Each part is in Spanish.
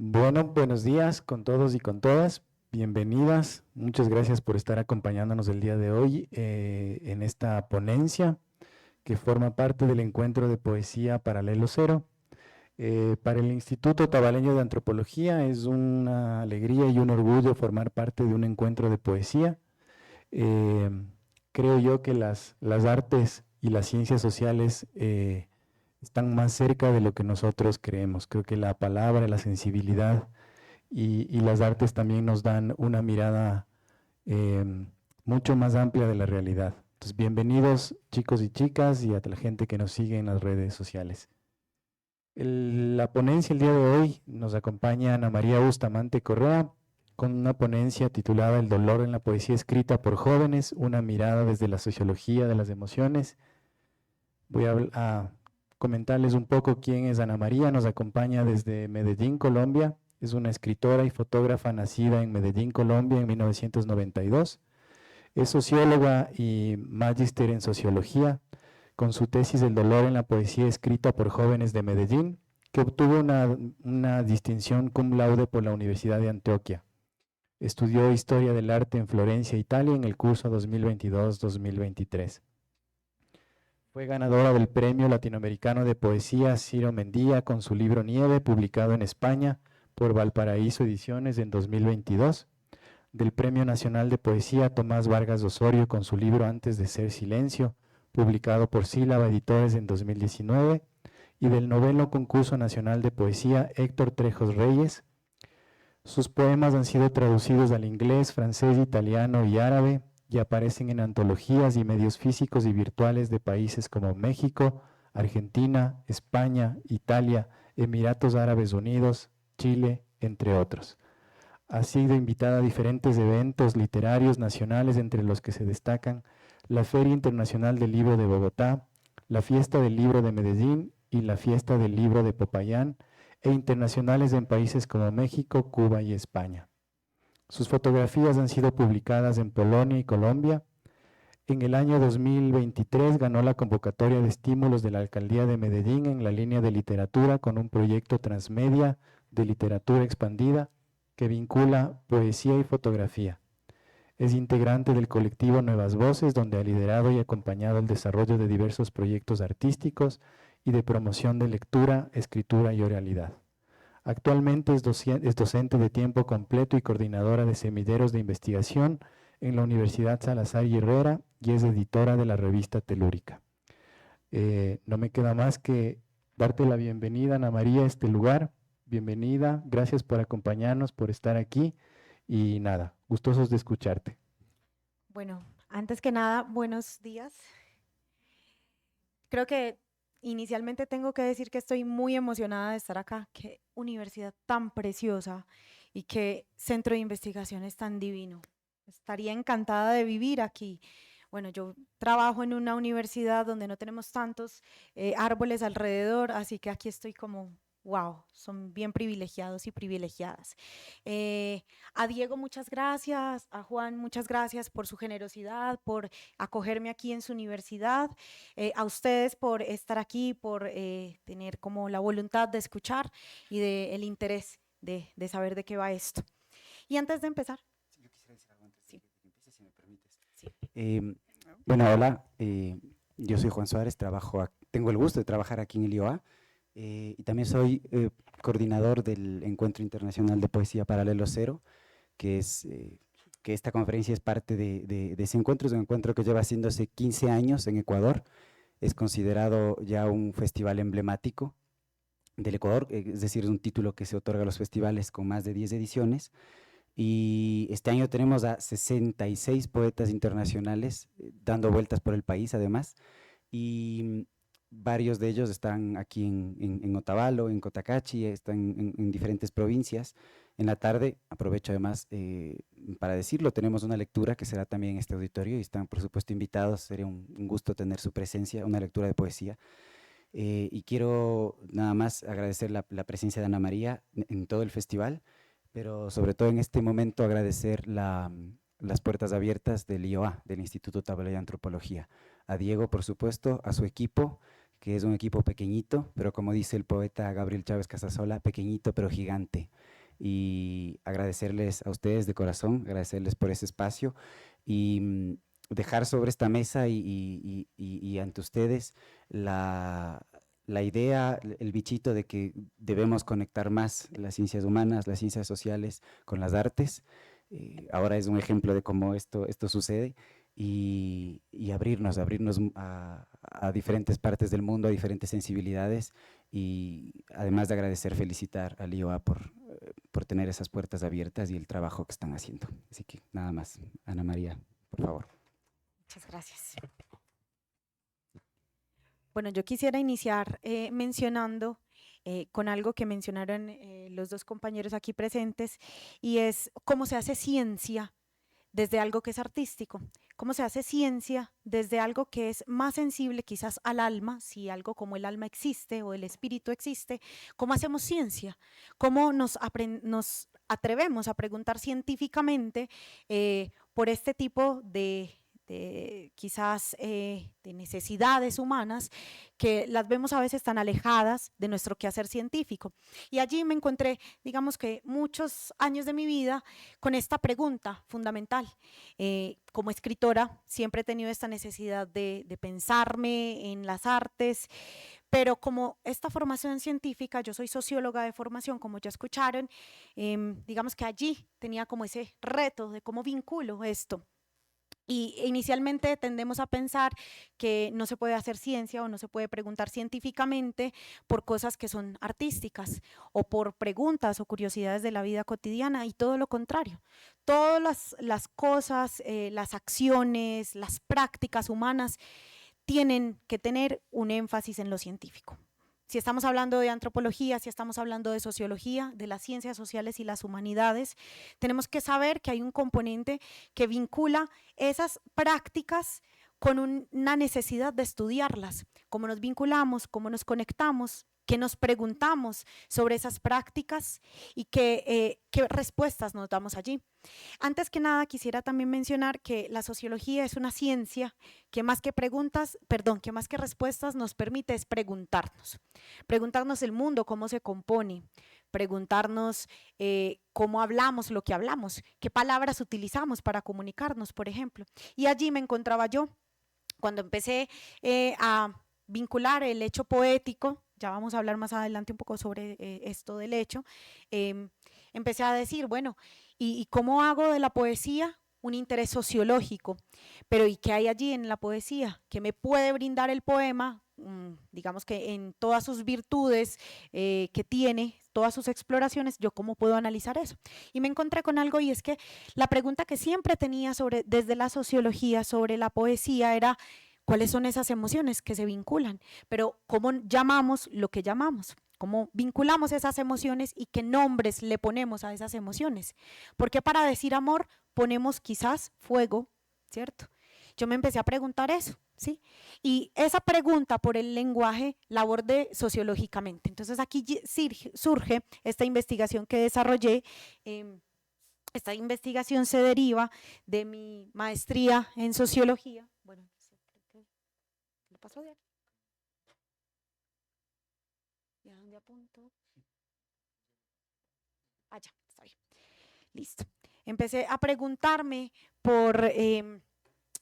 Bueno, buenos días con todos y con todas. Bienvenidas. Muchas gracias por estar acompañándonos el día de hoy en esta ponencia que forma parte del encuentro de poesía Paralelo Cero. Para el Instituto Tabaleño de Antropología es una alegría y un orgullo formar parte de un encuentro de poesía. Eh, Creo yo que las artes y las ciencias sociales están más cerca de lo que nosotros creemos. Creo que la palabra, la sensibilidad y las artes también nos dan una mirada mucho más amplia de la realidad. Entonces, bienvenidos chicos y chicas y a la gente que nos sigue en las redes sociales. La ponencia el día de hoy nos acompaña Ana María Bustamante Correa con una ponencia titulada El dolor en la poesía escrita por jóvenes, una mirada desde la sociología de las emociones. Voy a comentarles un poco quién es Ana María. Nos acompaña desde Medellín, Colombia. Es una escritora y fotógrafa nacida en Medellín, Colombia, en 1992. Es socióloga y magíster en sociología, con su tesis El dolor en la poesía escrita por jóvenes de Medellín, que obtuvo una distinción cum laude por la Universidad de Antioquia. Estudió Historia del Arte en Florencia, Italia, en el curso 2022-2023. Fue ganadora del Premio Latinoamericano de Poesía Ciro Mendía con su libro Nieve, publicado en España por Valparaíso Ediciones en 2022, del Premio Nacional de Poesía Tomás Vargas Osorio con su libro Antes de ser silencio, publicado por Sílaba Editores en 2019, y del Noveno Concurso Nacional de Poesía Héctor Trejos Reyes. Sus poemas han sido traducidos al inglés, francés, italiano y árabe, y aparecen en antologías y medios físicos y virtuales de países como México, Argentina, España, Italia, Emiratos Árabes Unidos, Chile, entre otros. Ha sido invitada a diferentes eventos literarios nacionales, entre los que se destacan la Feria Internacional del Libro de Bogotá, la Fiesta del Libro de Medellín y la Fiesta del Libro de Popayán, e internacionales en países como México, Cuba y España. Sus fotografías han sido publicadas en Polonia y Colombia. En el año 2023 ganó la convocatoria de estímulos de la Alcaldía de Medellín en la línea de literatura con un proyecto transmedia de literatura expandida que vincula poesía y fotografía. Es integrante del colectivo Nuevas Voces, donde ha liderado y acompañado el desarrollo de diversos proyectos artísticos y de promoción de lectura, escritura y oralidad. Actualmente es docente de tiempo completo y coordinadora de semilleros de investigación en la Universidad Salazar y Herrera y es editora de la revista Telúrica. No me queda más que darte la bienvenida, Ana María, a este lugar. Bienvenida, gracias por acompañarnos, por estar aquí y nada, gustosos de escucharte. Bueno, antes que nada, buenos días. Creo que inicialmente tengo que decir que estoy muy emocionada de estar acá. Qué universidad tan preciosa y qué centro de investigaciones tan divino. Estaría encantada de vivir aquí. Bueno, yo trabajo en una universidad donde no tenemos tantos árboles alrededor, así que aquí estoy como, wow, son bien privilegiados y privilegiadas. A Diego, muchas gracias, a Juan, muchas gracias por su generosidad, por acogerme aquí en su universidad, a ustedes por estar aquí, por tener como la voluntad de escuchar y el interés de saber de qué va esto. Y antes de empezar. Sí, yo quisiera decir algo antes de Sí. que empieces, si me permites. Sí. Bueno, hola, yo soy Juan Suárez, tengo el gusto de trabajar aquí en el IOA y también soy coordinador del Encuentro Internacional de Poesía Paralelo Cero, que esta conferencia es parte de ese encuentro. Es un encuentro que lleva haciéndose 15 años en Ecuador. Es considerado ya un festival emblemático del Ecuador, es decir, es un título que se otorga a los festivales con más de 10 ediciones. Y este año tenemos a 66 poetas internacionales dando vueltas por el país, además, y varios de ellos están aquí en Otavalo, en Cotacachi, están en diferentes provincias. En la tarde, aprovecho además para decirlo, tenemos una lectura que será también en este auditorio y están por supuesto invitados, sería un gusto tener su presencia, una lectura de poesía. Y quiero nada más agradecer la presencia de Ana María en todo el festival, pero sobre todo en este momento agradecer las puertas abiertas del IOA, del Instituto Tabaleño de Antropología. A Diego, por supuesto, a su equipo, que es un equipo pequeñito, pero como dice el poeta Gabriel Chávez Casasola, pequeñito pero gigante. Y agradecerles a ustedes de corazón, agradecerles por ese espacio y dejar sobre esta mesa y ante ustedes la idea, el bichito de que debemos conectar más las ciencias humanas, las ciencias sociales con las artes. Ahora es un ejemplo de cómo esto sucede y abrirnos a diferentes partes del mundo, a diferentes sensibilidades y además de agradecer, felicitar al IOA por tener esas puertas abiertas y el trabajo que están haciendo. Así que nada más. Ana María, por favor. Muchas gracias. Bueno, yo quisiera iniciar mencionando con algo que mencionaron los dos compañeros aquí presentes, y es cómo se hace ciencia desde algo que es artístico, cómo se hace ciencia desde algo que es más sensible quizás al alma, si algo como el alma existe o el espíritu existe, ¿cómo hacemos ciencia? ¿Cómo nos atrevemos a preguntar científicamente por este tipo de quizás de necesidades humanas que las vemos a veces tan alejadas de nuestro quehacer científico? Y allí me encontré, digamos que muchos años de mi vida con esta pregunta fundamental. Como escritora siempre he tenido esta necesidad de pensarme en las artes, pero como esta formación científica, yo soy socióloga de formación, como ya escucharon, digamos que allí tenía como ese reto de cómo vinculo esto. Y inicialmente tendemos a pensar que no se puede hacer ciencia o no se puede preguntar científicamente por cosas que son artísticas o por preguntas o curiosidades de la vida cotidiana, y todo lo contrario. Todas las cosas, las acciones, las prácticas humanas tienen que tener un énfasis en lo científico. Si estamos hablando de antropología, si estamos hablando de sociología, de las ciencias sociales y las humanidades, tenemos que saber que hay un componente que vincula esas prácticas con una necesidad de estudiarlas, cómo nos vinculamos, cómo nos conectamos, qué nos preguntamos sobre esas prácticas y qué respuestas nos damos allí. Antes que nada, quisiera también mencionar que la sociología es una ciencia que más que respuestas nos permite es preguntarnos el mundo, cómo se compone, preguntarnos cómo hablamos lo que hablamos, qué palabras utilizamos para comunicarnos, por ejemplo. Y allí me encontraba yo cuando empecé a vincular el hecho poético. Ya vamos a hablar más adelante un poco sobre esto del hecho. Empecé a decir, bueno, ¿y cómo hago de la poesía un interés sociológico? Pero ¿y qué hay allí en la poesía? ¿Qué me puede brindar el poema? Digamos que en todas sus virtudes que tiene, todas sus exploraciones, ¿yo cómo puedo analizar eso? Y me encontré con algo, y es que la pregunta que siempre tenía desde la sociología sobre la poesía era ¿cuáles son esas emociones que se vinculan? Pero ¿cómo llamamos lo que llamamos? ¿Cómo vinculamos esas emociones y qué nombres le ponemos a esas emociones? Porque para decir amor ponemos quizás fuego, ¿cierto? Yo me empecé a preguntar eso, ¿sí? Y esa pregunta por el lenguaje la abordé sociológicamente. Entonces aquí surge esta investigación que desarrollé. Esta investigación se deriva de mi maestría en sociología. Bueno, ¿qué le pasó bien? ¿Y a dónde apunto? Ah, ya, está bien. Listo. Empecé a preguntarme por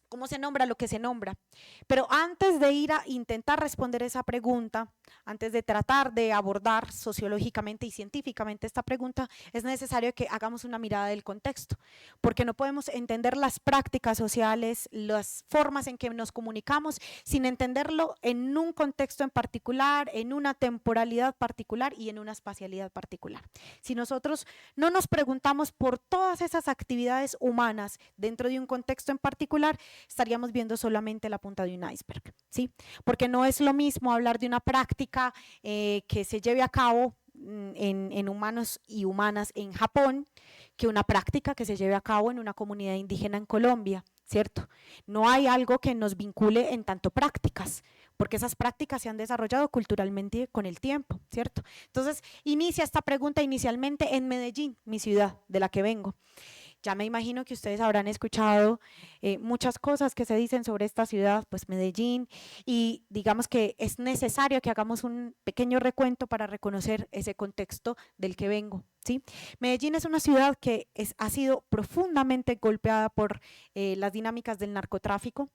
cómo se nombra lo que se nombra. Pero antes de ir a intentar responder esa pregunta, antes de tratar de abordar sociológicamente y científicamente esta pregunta, es necesario que hagamos una mirada del contexto, porque no podemos entender las prácticas sociales, las formas en que nos comunicamos, sin entenderlo en un contexto en particular, en una temporalidad particular y en una espacialidad particular. Si nosotros no nos preguntamos por todas esas actividades humanas dentro de un contexto en particular, estaríamos viendo solamente la punta de un iceberg, ¿sí? Porque no es lo mismo hablar de una práctica que se lleve a cabo en humanos y humanas en Japón que una práctica que se lleve a cabo en una comunidad indígena en Colombia, ¿cierto? No hay algo que nos vincule en tanto prácticas, porque esas prácticas se han desarrollado culturalmente con el tiempo, ¿cierto? Entonces, inicia esta pregunta inicialmente en Medellín, mi ciudad, de la que vengo. Ya me imagino que ustedes habrán escuchado muchas cosas que se dicen sobre esta ciudad, pues Medellín, y digamos que es necesario que hagamos un pequeño recuento para reconocer ese contexto del que vengo, ¿sí? Medellín es una ciudad que ha sido profundamente golpeada por las dinámicas del narcotráfico,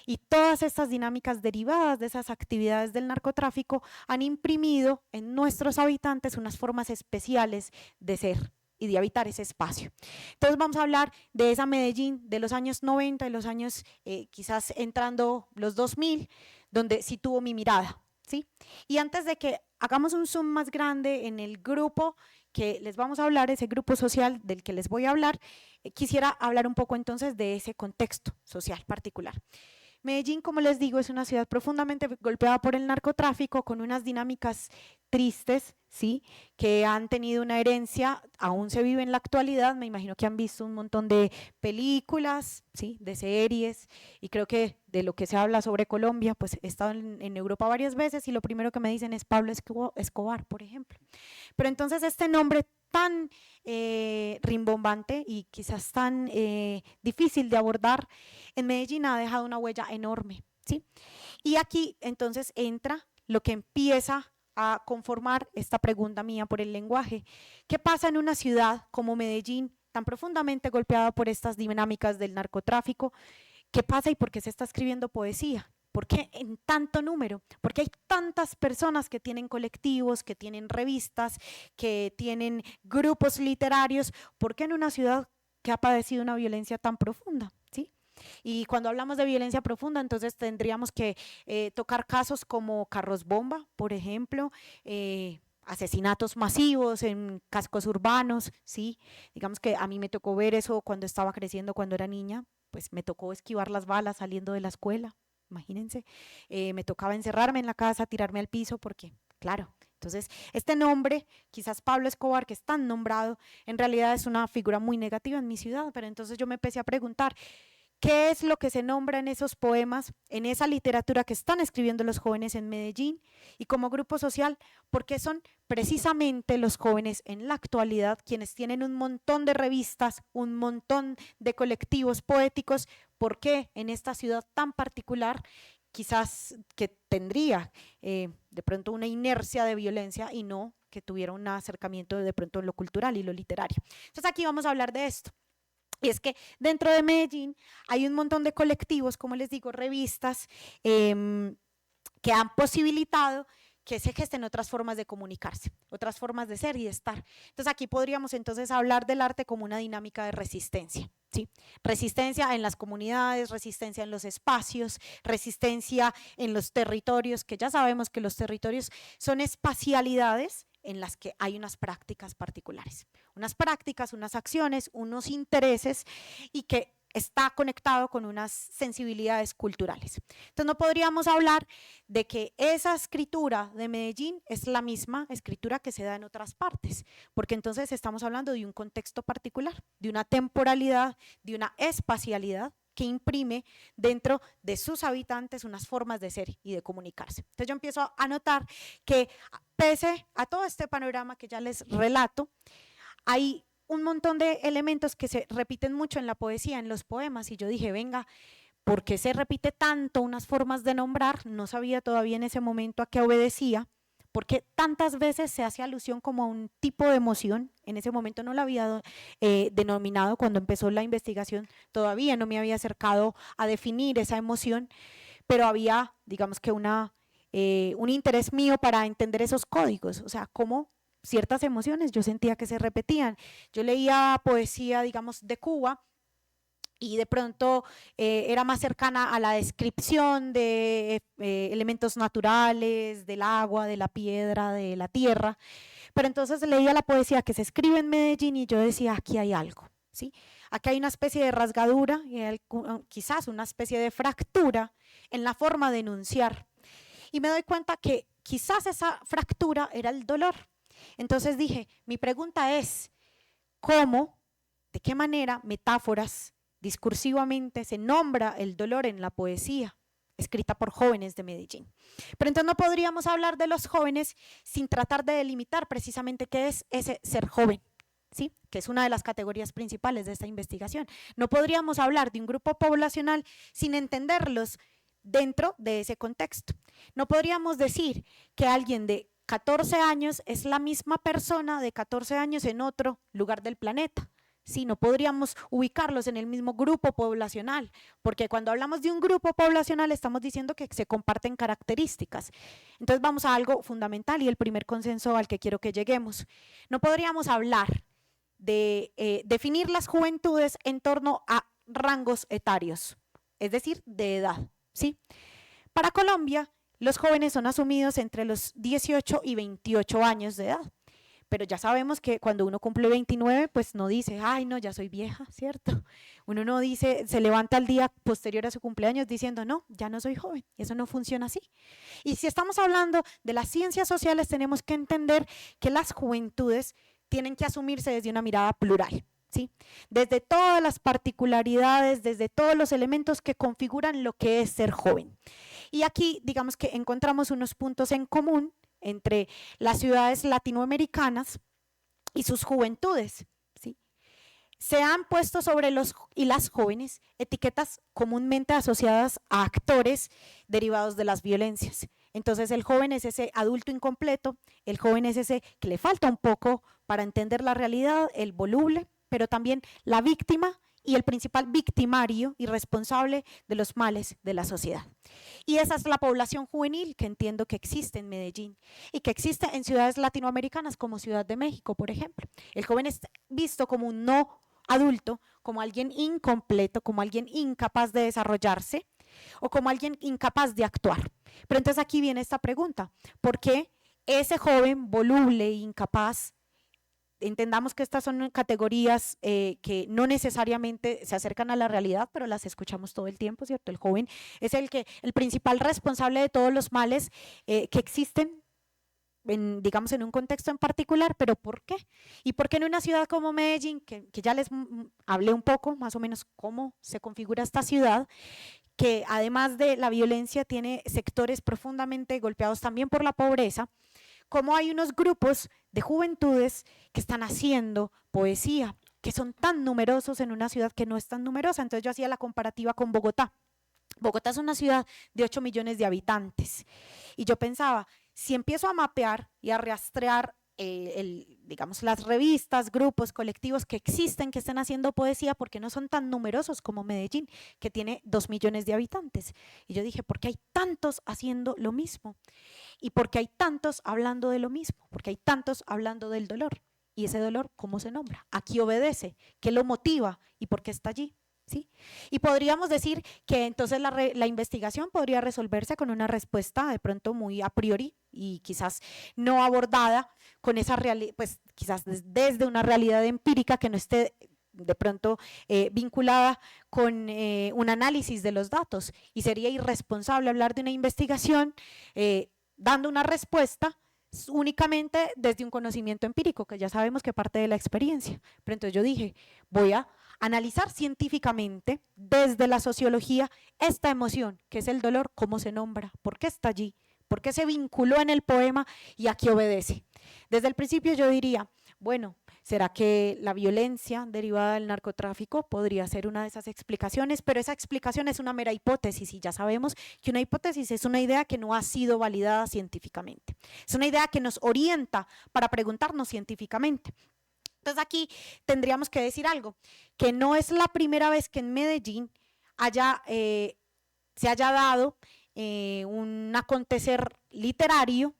y todas estas dinámicas derivadas de esas actividades del narcotráfico han imprimido en nuestros habitantes unas formas especiales de ser y de habitar ese espacio. Entonces vamos a hablar de esa Medellín de los años 90, de los años quizás entrando los 2000, donde sí tuvo mi mirada, ¿sí? Y antes de que hagamos un zoom más grande en el grupo que les vamos a hablar, ese grupo social del que les voy a hablar, quisiera hablar un poco entonces de ese contexto social particular. Medellín, como les digo, es una ciudad profundamente golpeada por el narcotráfico, con unas dinámicas tristes, ¿sí? Que han tenido una herencia, aún se vive en la actualidad. Me imagino que han visto un montón de películas, ¿sí? De series, y creo que de lo que se habla sobre Colombia, pues he estado en Europa varias veces y lo primero que me dicen es Pablo Escobar, por ejemplo. Pero entonces este nombre tan rimbombante y quizás tan difícil de abordar, en Medellín ha dejado una huella enorme, ¿sí? Y aquí entonces entra lo que empieza a conformar esta pregunta mía por el lenguaje. ¿Qué pasa en una ciudad como Medellín, tan profundamente golpeada por estas dinámicas del narcotráfico? ¿Qué pasa y por qué se está escribiendo poesía? ¿Por qué en tanto número? ¿Por qué hay tantas personas que tienen colectivos, que tienen revistas, que tienen grupos literarios? ¿Por qué en una ciudad que ha padecido una violencia tan profunda? ¿Sí? Y cuando hablamos de violencia profunda, entonces tendríamos que tocar casos como carros bomba, por ejemplo, asesinatos masivos en cascos urbanos, ¿sí? Digamos que a mí me tocó ver eso cuando estaba creciendo, cuando era niña, pues me tocó esquivar las balas saliendo de la escuela. Imagínense, me tocaba encerrarme en la casa, tirarme al piso porque, claro, entonces este nombre, quizás Pablo Escobar, que es tan nombrado, en realidad es una figura muy negativa en mi ciudad, pero entonces yo me empecé a preguntar, ¿qué es lo que se nombra en esos poemas, en esa literatura que están escribiendo los jóvenes en Medellín? Y como grupo social, ¿por qué son precisamente los jóvenes en la actualidad quienes tienen un montón de revistas, un montón de colectivos poéticos? ¿Por qué en esta ciudad tan particular, quizás que tendría de pronto una inercia de violencia y no que tuviera un acercamiento de pronto en lo cultural y lo literario? Entonces aquí vamos a hablar de esto. Y es que dentro de Medellín hay un montón de colectivos, como les digo, revistas, que han posibilitado que se gesten otras formas de comunicarse, otras formas de ser y de estar. Entonces aquí podríamos entonces hablar del arte como una dinámica de resistencia, ¿sí? Resistencia en las comunidades, resistencia en los espacios, resistencia en los territorios, que ya sabemos que los territorios son espacialidades en las que hay unas prácticas particulares, unas prácticas, unas acciones, unos intereses y que está conectado con unas sensibilidades culturales. Entonces no podríamos hablar de que esa escritura de Medellín es la misma escritura que se da en otras partes, porque entonces estamos hablando de un contexto particular, de una temporalidad, de una espacialidad que imprime dentro de sus habitantes unas formas de ser y de comunicarse. Entonces yo empiezo a notar que pese a todo este panorama que ya les relato, hay un montón de elementos que se repiten mucho en la poesía, en los poemas, y yo dije, venga, ¿por qué se repite tanto unas formas de nombrar? No sabía todavía en ese momento a qué obedecía, porque tantas veces se hace alusión como a un tipo de emoción. En ese momento no lo había denominado, cuando empezó la investigación todavía no me había acercado a definir esa emoción, pero había, digamos que un interés mío para entender esos códigos, o sea, cómo ciertas emociones yo sentía que se repetían. Yo leía poesía, digamos, de Cuba, y de pronto era más cercana a la descripción de elementos naturales, del agua, de la piedra, de la tierra, pero entonces leía la poesía que se escribe en Medellín y yo decía, aquí hay algo, ¿sí? Aquí hay una especie de rasgadura y quizás una especie de fractura en la forma de enunciar, y me doy cuenta que quizás esa fractura era el dolor. Entonces dije, mi pregunta es, ¿cómo, de qué manera, metáforas, discursivamente se nombra el dolor en la poesía escrita por jóvenes de Medellín? Pero entonces no podríamos hablar de los jóvenes sin tratar de delimitar precisamente qué es ese ser joven, ¿sí? Que es una de las categorías principales de esta investigación. No podríamos hablar de un grupo poblacional sin entenderlos dentro de ese contexto. No podríamos decir que alguien de 14 años es la misma persona de 14 años en otro lugar del planeta. Sí, no podríamos ubicarlos en el mismo grupo poblacional, porque cuando hablamos de un grupo poblacional estamos diciendo que se comparten características. Entonces vamos a algo fundamental y el primer consenso al que quiero que lleguemos. No podríamos hablar de definir las juventudes en torno a rangos etarios, es decir, de edad, ¿sí? Para Colombia, los jóvenes son asumidos entre los 18 y 28 años de edad. Pero ya sabemos que cuando uno cumple 29, pues no dice, ay no, ya soy vieja, ¿cierto? Uno no dice, se levanta al día posterior a su cumpleaños diciendo, no, ya no soy joven, eso no funciona así. Y si estamos hablando de las ciencias sociales, tenemos que entender que las juventudes tienen que asumirse desde una mirada plural, ¿sí? Desde todas las particularidades, desde todos los elementos que configuran lo que es ser joven. Y aquí, digamos que encontramos unos puntos en común entre las ciudades latinoamericanas y sus juventudes, ¿sí? Se han puesto sobre los y las jóvenes etiquetas comúnmente asociadas a actores derivados de las violencias. Entonces el joven es ese adulto incompleto, el joven es ese que le falta un poco para entender la realidad, el voluble, pero también la víctima y el principal victimario y responsable de los males de la sociedad. Y esa es la población juvenil que entiendo que existe en Medellín y que existe en ciudades latinoamericanas como Ciudad de México, por ejemplo. El joven es visto como un no adulto, como alguien incompleto, como alguien incapaz de desarrollarse o como alguien incapaz de actuar. Pero entonces aquí viene esta pregunta, ¿por qué ese joven voluble e incapaz? Entendamos que estas son categorías que no necesariamente se acercan a la realidad, pero las escuchamos todo el tiempo, ¿cierto? El joven es el principal responsable de todos los males que existen, digamos, en un contexto en particular, pero ¿por qué? ¿Y por qué en una ciudad como Medellín, que ya les hablé un poco, más o menos, cómo se configura esta ciudad, que además de la violencia tiene sectores profundamente golpeados también por la pobreza, cómo hay unos grupos de juventudes que están haciendo poesía, que son tan numerosos en una ciudad que no es tan numerosa? Entonces yo hacía la comparativa con Bogotá. Bogotá es una ciudad de 8 millones de habitantes y yo pensaba, si empiezo a mapear y a rastrear digamos, las revistas, grupos, colectivos que existen, que están haciendo poesía, porque no son tan numerosos como Medellín, que tiene 2 millones de habitantes. Y yo dije, ¿por qué hay tantos haciendo lo mismo? ¿Y por qué hay tantos hablando de lo mismo? Porque hay tantos hablando del dolor. Y ese dolor, ¿cómo se nombra? ¿A qué obedece? ¿Qué lo motiva? ¿Y por qué está allí? ¿Sí? Y podríamos decir que entonces la investigación podría resolverse con una respuesta de pronto muy a priori y quizás no abordada con esa realidad, pues quizás desde una realidad empírica que no esté de pronto vinculada con un análisis de los datos, y sería irresponsable hablar de una investigación dando una respuesta únicamente desde un conocimiento empírico, que ya sabemos que parte de la experiencia. Pero entonces yo dije, voy a analizar científicamente desde la sociología esta emoción, que es el dolor, cómo se nombra, por qué está allí, por qué se vinculó en el poema y a qué obedece. Desde el principio yo diría, bueno, ¿será que la violencia derivada del narcotráfico podría ser una de esas explicaciones? Pero esa explicación es una mera hipótesis y ya sabemos que una hipótesis es una idea que no ha sido validada científicamente. Es una idea que nos orienta para preguntarnos científicamente. Entonces aquí tendríamos que decir algo, que no es la primera vez que en Medellín se haya dado un acontecer literario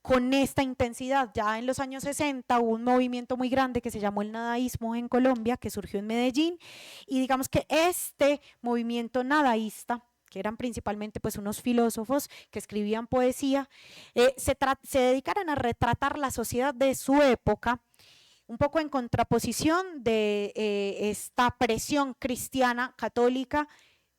con esta intensidad. Ya en los años 60 hubo un movimiento muy grande que se llamó el nadaísmo en Colombia, que surgió en Medellín, y digamos que este movimiento nadaísta, que eran principalmente pues unos filósofos que escribían poesía, se dedicaron a retratar la sociedad de su época, un poco en contraposición de esta presión cristiana, católica,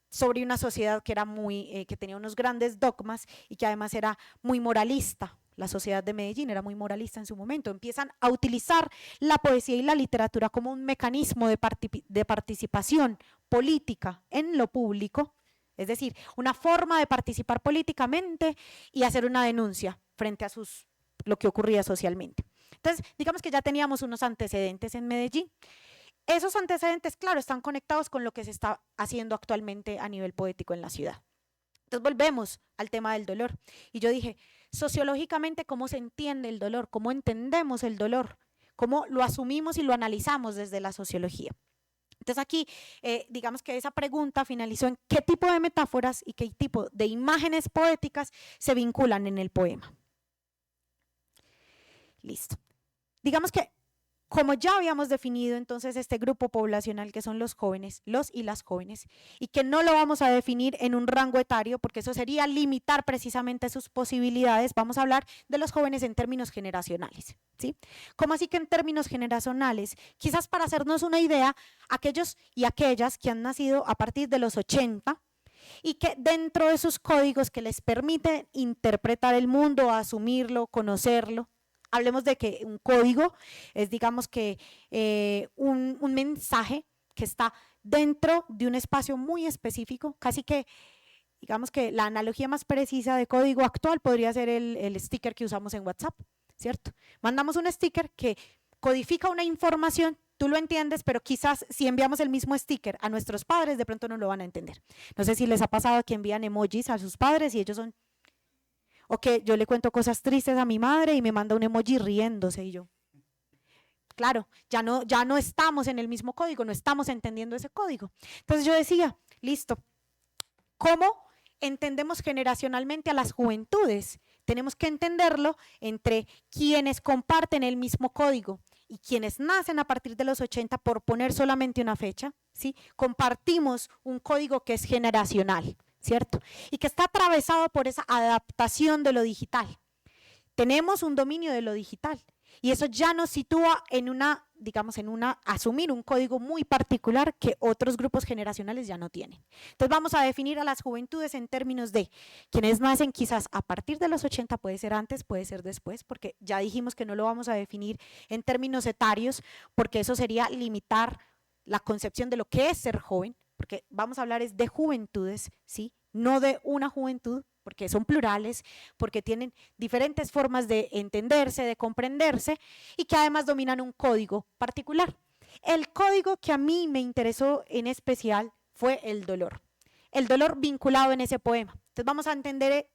sobre una sociedad que era que tenía unos grandes dogmas y que además era muy moralista. La sociedad de Medellín era muy moralista en su momento. Empiezan a utilizar la poesía y la literatura como un mecanismo de participación política en lo público, es decir, una forma de participar políticamente y hacer una denuncia frente a lo que ocurría socialmente. Entonces, digamos que ya teníamos unos antecedentes en Medellín. Esos antecedentes, claro, están conectados con lo que se está haciendo actualmente a nivel poético en la ciudad. Entonces volvemos al tema del dolor. Y yo dije, sociológicamente, ¿cómo se entiende el dolor? ¿Cómo entendemos el dolor? ¿Cómo lo asumimos y lo analizamos desde la sociología? Entonces aquí, digamos que esa pregunta finalizó en qué tipo de metáforas y qué tipo de imágenes poéticas se vinculan en el poema. Listo. Digamos que como ya habíamos definido entonces este grupo poblacional que son los jóvenes, los y las jóvenes, y que no lo vamos a definir en un rango etario porque eso sería limitar precisamente sus posibilidades, vamos a hablar de los jóvenes en términos generacionales, ¿sí? ¿Cómo así que en términos generacionales? Quizás para hacernos una idea, aquellos y aquellas que han nacido a partir de los 80 y que dentro de sus códigos que les permiten interpretar el mundo, asumirlo, conocerlo. Hablemos de que un código es, digamos que, un mensaje que está dentro de un espacio muy específico, casi que, digamos que la analogía más precisa de código actual podría ser el sticker que usamos en WhatsApp, ¿cierto? Mandamos un sticker que codifica una información, tú lo entiendes, pero quizás si enviamos el mismo sticker a nuestros padres, de pronto no lo van a entender. No sé si les ha pasado que envían emojis a sus padres y ellos son… O que yo le cuento cosas tristes a mi madre y me manda un emoji riéndose y yo. Claro, ya no estamos en el mismo código, no estamos entendiendo ese código. Entonces yo decía, listo, ¿cómo entendemos generacionalmente a las juventudes? Tenemos que entenderlo entre quienes comparten el mismo código y quienes nacen a partir de los 80, por poner solamente una fecha, ¿sí? Compartimos un código que es generacional, ¿cierto? Y que está atravesado por esa adaptación de lo digital. Tenemos un dominio de lo digital y eso ya nos sitúa en una, digamos, asumir un código muy particular que otros grupos generacionales ya no tienen. Entonces vamos a definir a las juventudes en términos de quienes nacen quizás a partir de los 80, puede ser antes, puede ser después, porque ya dijimos que no lo vamos a definir en términos etarios, porque eso sería limitar la concepción de lo que es ser joven, porque vamos a hablar es de juventudes, ¿sí? No de una juventud, porque son plurales, porque tienen diferentes formas de entenderse, de comprenderse y que además dominan un código particular. El código que a mí me interesó en especial fue el dolor vinculado en ese poema. Entonces vamos a entender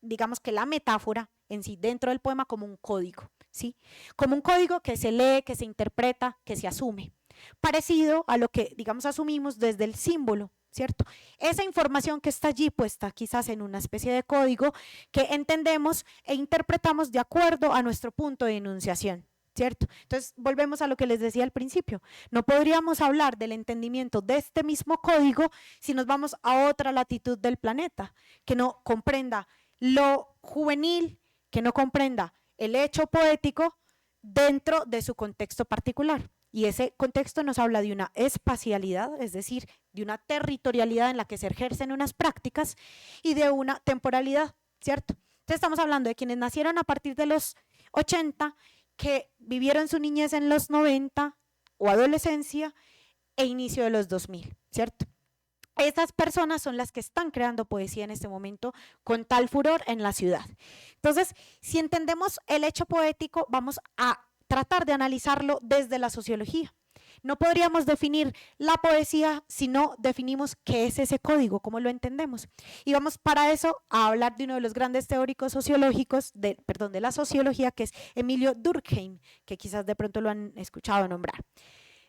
digamos que la metáfora en sí dentro del poema como un código, ¿sí? Como un código que se lee, que se interpreta, que se asume. Parecido a lo que, digamos, asumimos desde el símbolo, ¿cierto? Esa información que está allí puesta quizás en una especie de código que entendemos e interpretamos de acuerdo a nuestro punto de enunciación, ¿cierto? Entonces volvemos a lo que les decía al principio, no podríamos hablar del entendimiento de este mismo código si nos vamos a otra latitud del planeta, que no comprenda lo juvenil, que no comprenda el hecho poético dentro de su contexto particular. Y ese contexto nos habla de una espacialidad, es decir, de una territorialidad en la que se ejercen unas prácticas y de una temporalidad, ¿cierto? Entonces estamos hablando de quienes nacieron a partir de los 80, que vivieron su niñez en los 90 o adolescencia e inicio de los 2000, ¿cierto? Estas personas son las que están creando poesía en este momento con tal furor en la ciudad. Entonces, si entendemos el hecho poético, vamos a tratar de analizarlo desde la sociología. No podríamos definir la poesía si no definimos qué es ese código, cómo lo entendemos. Y vamos para eso a hablar de uno de los grandes teóricos sociológicos, de la sociología, que es Emilio Durkheim, que quizás de pronto lo han escuchado nombrar.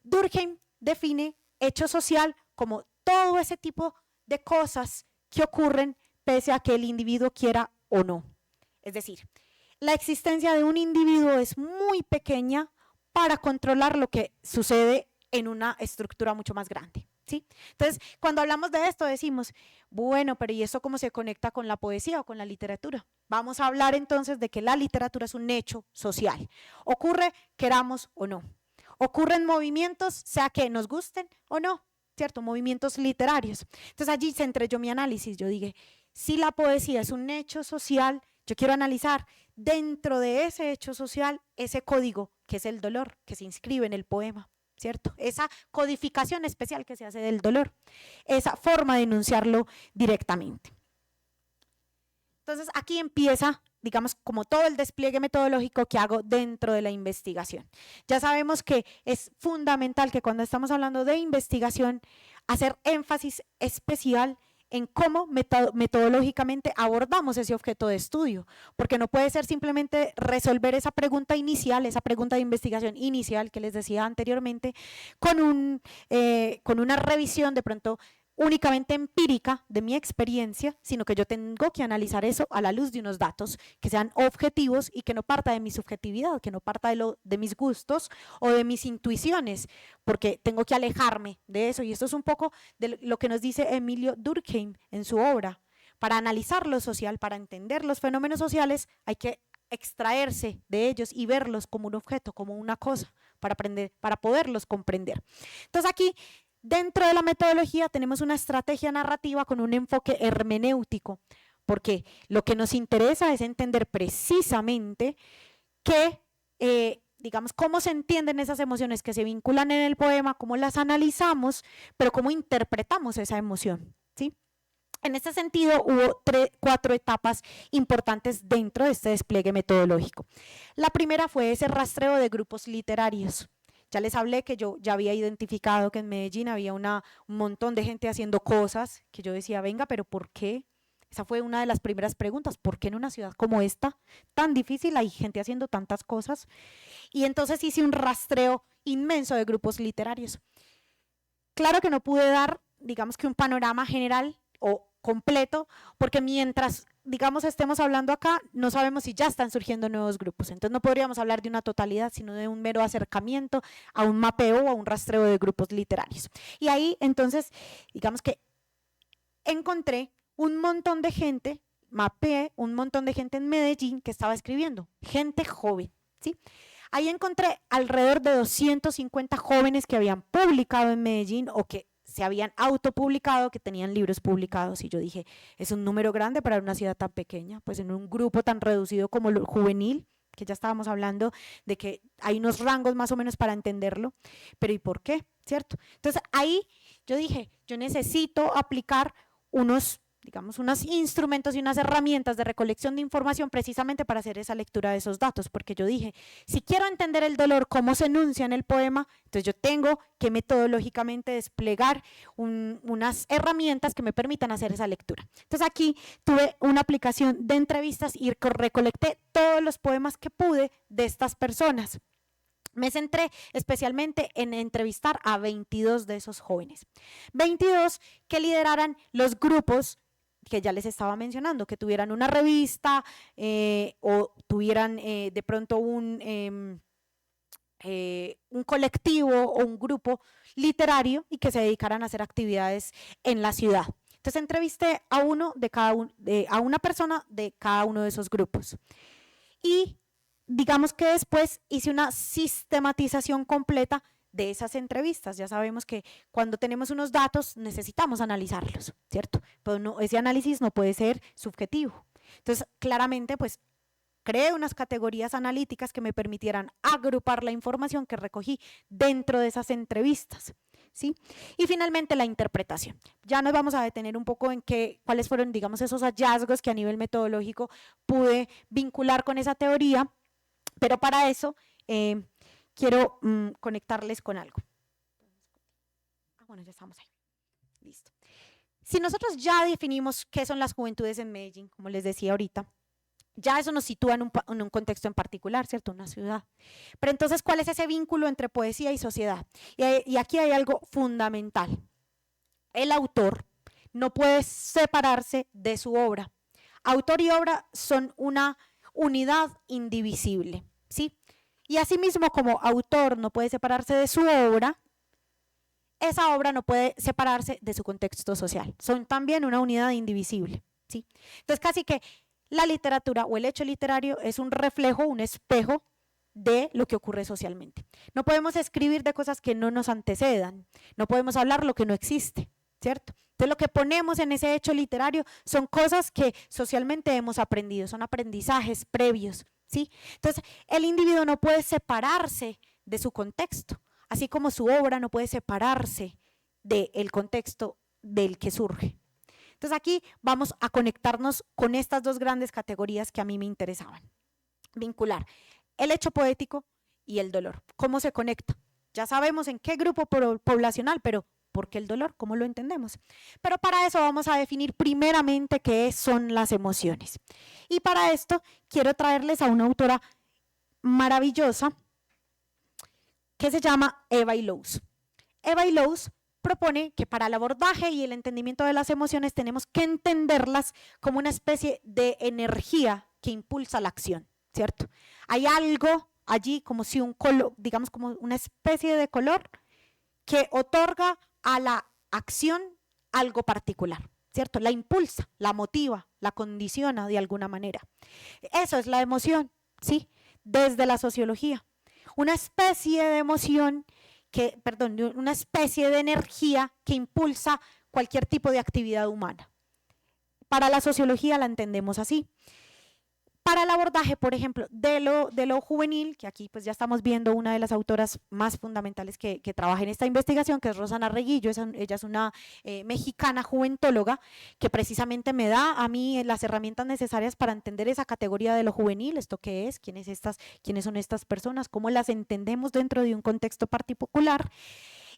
Durkheim define hecho social como todo ese tipo de cosas que ocurren pese a que el individuo quiera o no. Es decir, la existencia de un individuo es muy pequeña para controlar lo que sucede en una estructura mucho más grande, ¿sí? Entonces, cuando hablamos de esto decimos, bueno, pero ¿y eso cómo se conecta con la poesía o con la literatura? Vamos a hablar entonces de que la literatura es un hecho social. Ocurre, queramos o no. Ocurren movimientos, sea que nos gusten o no, ¿cierto? Movimientos literarios. Entonces allí centré yo mi análisis. Yo dije, si la poesía es un hecho social, yo quiero analizar dentro de ese hecho social, ese código que es el dolor, que se inscribe en el poema, ¿cierto? Esa codificación especial que se hace del dolor, esa forma de enunciarlo directamente. Entonces aquí empieza digamos, como todo el despliegue metodológico que hago dentro de la investigación. Ya sabemos que es fundamental que cuando estamos hablando de investigación, hacer énfasis especial en cómo metodológicamente abordamos ese objeto de estudio, porque no puede ser simplemente resolver esa pregunta inicial, esa pregunta de investigación inicial que les decía anteriormente, con una revisión de pronto únicamente empírica de mi experiencia, sino que yo tengo que analizar eso a la luz de unos datos que sean objetivos y que no parta de mi subjetividad, que no parta de mis gustos o de mis intuiciones, porque tengo que alejarme de eso. Y esto es un poco de lo que nos dice Emilio Durkheim en su obra. Para analizar lo social, para entender los fenómenos sociales, hay que extraerse de ellos y verlos como un objeto, como una cosa, para poderlos comprender. Entonces aquí, dentro de la metodología tenemos una estrategia narrativa con un enfoque hermenéutico, porque lo que nos interesa es entender precisamente digamos, cómo se entienden esas emociones que se vinculan en el poema, cómo las analizamos, pero cómo interpretamos esa emoción, ¿sí? En este sentido, hubo 4 etapas importantes dentro de este despliegue metodológico. La primera fue ese rastreo de grupos literarios. Ya les hablé que yo ya había identificado que en Medellín había un montón de gente haciendo cosas, que yo decía, venga, pero ¿por qué? Esa fue una de las primeras preguntas, ¿por qué en una ciudad como esta, tan difícil, hay gente haciendo tantas cosas? Y entonces hice un rastreo inmenso de grupos literarios. Claro que no pude dar, digamos que un panorama general o completo, porque mientras, digamos, estemos hablando acá, no sabemos si ya están surgiendo nuevos grupos. Entonces no podríamos hablar de una totalidad, sino de un mero acercamiento a un mapeo o a un rastreo de grupos literarios. Y ahí, entonces, digamos que encontré un montón de gente, mapeé un montón de gente en Medellín que estaba escribiendo, gente joven, ¿sí? Ahí encontré alrededor de 250 jóvenes que habían publicado en Medellín o que se habían autopublicado, que tenían libros publicados, y yo dije, es un número grande para una ciudad tan pequeña, pues en un grupo tan reducido como el juvenil, que ya estábamos hablando de que hay unos rangos más o menos para entenderlo, pero ¿y por qué? ¿Cierto? Entonces ahí yo dije, yo necesito aplicar unos instrumentos y unas herramientas de recolección de información precisamente para hacer esa lectura de esos datos, porque yo dije, si quiero entender el dolor, cómo se enuncia en el poema, entonces yo tengo que metodológicamente desplegar unas herramientas que me permitan hacer esa lectura. Entonces aquí tuve una aplicación de entrevistas y recolecté todos los poemas que pude de estas personas. Me centré especialmente en entrevistar a 22 de esos jóvenes, 22 que lideraran los grupos que ya les estaba mencionando, que tuvieran una revista o tuvieran de pronto un colectivo o un grupo literario y que se dedicaran a hacer actividades en la ciudad. Entonces entrevisté a una persona de cada uno de esos grupos. Y digamos que después hice una sistematización completa de esas entrevistas. Ya sabemos que cuando tenemos unos datos necesitamos analizarlos, ¿cierto? Pero ese análisis no puede ser subjetivo. Entonces, claramente, pues, creé unas categorías analíticas que me permitieran agrupar la información que recogí dentro de esas entrevistas, ¿sí? Y finalmente la interpretación. Ya nos vamos a detener un poco en cuáles fueron, digamos, esos hallazgos que a nivel metodológico pude vincular con esa teoría, pero para eso quiero conectarles con algo. Bueno, ya estamos ahí. Listo. Si nosotros ya definimos qué son las juventudes en Medellín, como les decía ahorita, ya eso nos sitúa en un contexto en particular, ¿cierto? Una ciudad. Pero entonces, ¿cuál es ese vínculo entre poesía y sociedad? Y aquí hay algo fundamental. El autor no puede separarse de su obra. Autor y obra son una unidad indivisible, ¿sí? Y asimismo, como autor no puede separarse de su obra, esa obra no puede separarse de su contexto social. Son también una unidad indivisible, ¿sí? Entonces, casi que la literatura o el hecho literario es un reflejo, un espejo de lo que ocurre socialmente. No podemos escribir de cosas que no nos antecedan, no podemos hablar lo que no existe, ¿cierto? Entonces lo que ponemos en ese hecho literario son cosas que socialmente hemos aprendido, son aprendizajes previos, ¿sí? Entonces el individuo no puede separarse de su contexto, así como su obra no puede separarse del contexto del que surge. Entonces aquí vamos a conectarnos con estas dos grandes categorías que a mí me interesaban. Vincular el hecho poético y el dolor. ¿Cómo se conecta? Ya sabemos en qué grupo poblacional, pero ¿por qué el dolor? ¿Cómo lo entendemos? Pero para eso vamos a definir primeramente qué son las emociones. Y para esto quiero traerles a una autora maravillosa que se llama Eva Illouz. Eva Illouz propone que para el abordaje y el entendimiento de las emociones tenemos que entenderlas como una especie de energía que impulsa la acción, ¿cierto? Hay algo allí como si un color, digamos como una especie de color que otorga a la acción algo particular, ¿cierto? La impulsa, la motiva, la condiciona de alguna manera. Eso es la emoción, ¿sí? Desde la sociología. Una especie de emoción una especie de energía que impulsa cualquier tipo de actividad humana. Para la sociología la entendemos así. Para el abordaje, por ejemplo, de lo juvenil, que aquí pues ya estamos viendo una de las autoras más fundamentales que trabaja en esta investigación, que es Rosana Reguillo. Ella es una mexicana juventóloga que precisamente me da a mí las herramientas necesarias para entender esa categoría de lo juvenil, esto qué es, quiénes son estas personas, cómo las entendemos dentro de un contexto particular.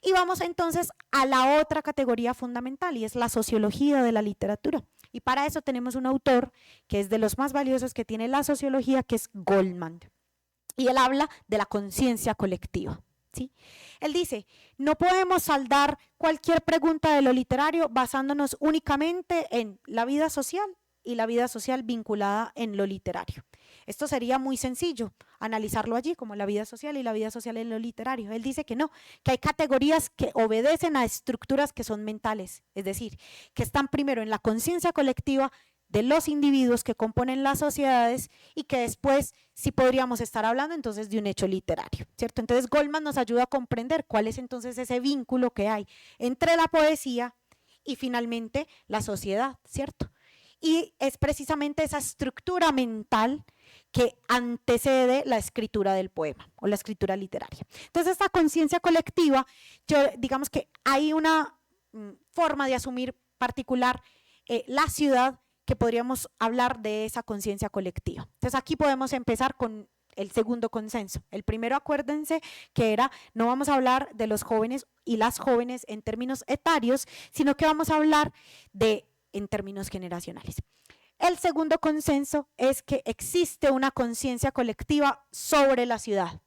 Y vamos entonces a la otra categoría fundamental, y es la sociología de la literatura. Y para eso tenemos un autor que es de los más valiosos que tiene la sociología, que es Goldman. Y él habla de la conciencia colectiva, ¿sí? Él dice, no podemos saldar cualquier pregunta de lo literario basándonos únicamente en la vida social y la vida social vinculada en lo literario. Esto sería muy sencillo, analizarlo allí como la vida social y la vida social en lo literario. Él dice que no, que hay categorías que obedecen a estructuras que son mentales, es decir, que están primero en la conciencia colectiva de los individuos que componen las sociedades y que después sí podríamos estar hablando entonces de un hecho literario, ¿cierto? Entonces Goldman nos ayuda a comprender cuál es entonces ese vínculo que hay entre la poesía y finalmente la sociedad, ¿cierto? Y es precisamente esa estructura mental que antecede la escritura del poema o la escritura literaria. Entonces, esta conciencia colectiva, digamos que hay una forma de asumir particular la ciudad que podríamos hablar de esa conciencia colectiva. Entonces, aquí podemos empezar con el segundo consenso. El primero, acuérdense que era, no vamos a hablar de los jóvenes y las jóvenes en términos etarios, sino que vamos a hablar en términos generacionales. El segundo consenso es que existe una conciencia colectiva sobre la ciudad.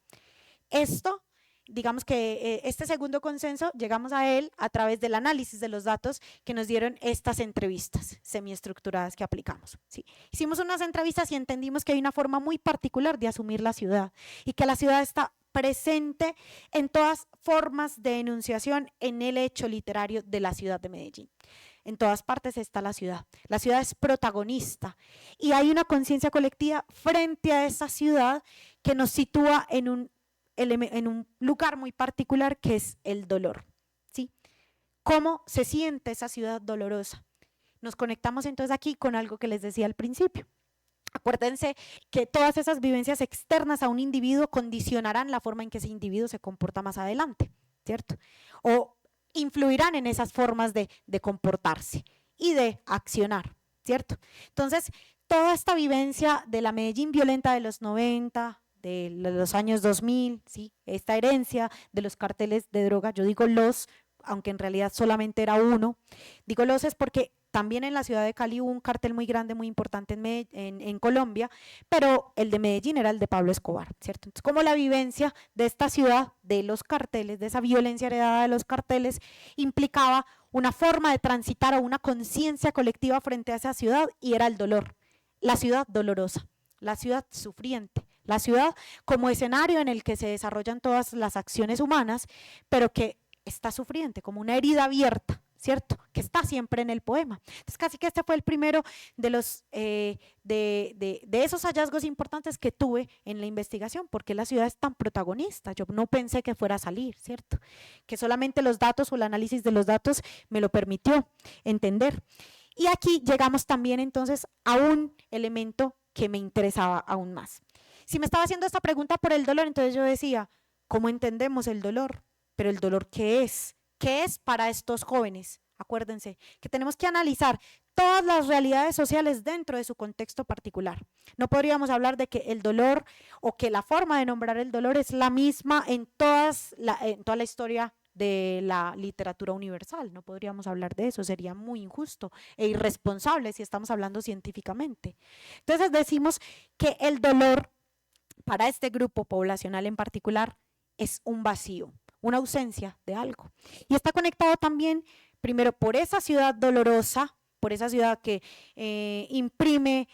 Esto, digamos que este segundo consenso, llegamos a él a través del análisis de los datos que nos dieron estas entrevistas semiestructuradas que aplicamos, ¿sí? Hicimos unas entrevistas y entendimos que hay una forma muy particular de asumir la ciudad y que la ciudad está presente en todas formas de enunciación en el hecho literario de la ciudad de Medellín. En todas partes está la ciudad es protagonista y hay una conciencia colectiva frente a esa ciudad que nos sitúa en un lugar muy particular que es el dolor, ¿sí? ¿Cómo se siente esa ciudad dolorosa? Nos conectamos entonces aquí con algo que les decía al principio. Acuérdense que todas esas vivencias externas a un individuo condicionarán la forma en que ese individuo se comporta más adelante, ¿cierto? O influirán en esas formas de comportarse y de accionar, ¿cierto? Entonces, toda esta vivencia de la Medellín violenta de los 90, de los años 2000, ¿sí? Esta herencia de los carteles de droga, yo digo aunque en realidad solamente era uno, digo es porque también en la ciudad de Cali hubo un cartel muy grande, muy importante en Colombia, pero el de Medellín era el de Pablo Escobar, ¿cierto? Entonces, como la vivencia de esta ciudad, de los carteles, de esa violencia heredada de los carteles, implicaba una forma de transitar o una conciencia colectiva frente a esa ciudad, y era el dolor, la ciudad dolorosa, la ciudad sufriente, la ciudad como escenario en el que se desarrollan todas las acciones humanas, pero que está sufriente, como una herida abierta, ¿cierto? Que está siempre en el poema. Entonces, casi que este fue el primero de los de esos hallazgos importantes que tuve en la investigación, porque la ciudad es tan protagonista. Yo no pensé que fuera a salir, ¿cierto? Que solamente los datos o el análisis de los datos me lo permitió entender. Y aquí llegamos también entonces a un elemento que me interesaba aún más. Si me estaba haciendo esta pregunta por el dolor, entonces yo decía, ¿cómo entendemos el dolor? Pero el dolor, ¿qué es? ¿Qué es para estos jóvenes? Acuérdense que tenemos que analizar todas las realidades sociales dentro de su contexto particular. No podríamos hablar de que el dolor o que la forma de nombrar el dolor es la misma en toda la historia de la literatura universal. No podríamos hablar de eso, sería muy injusto e irresponsable si estamos hablando científicamente. Entonces decimos que el dolor para este grupo poblacional en particular es un vacío, una ausencia de algo. Y está conectado también, primero, por esa ciudad dolorosa, por esa ciudad que imprime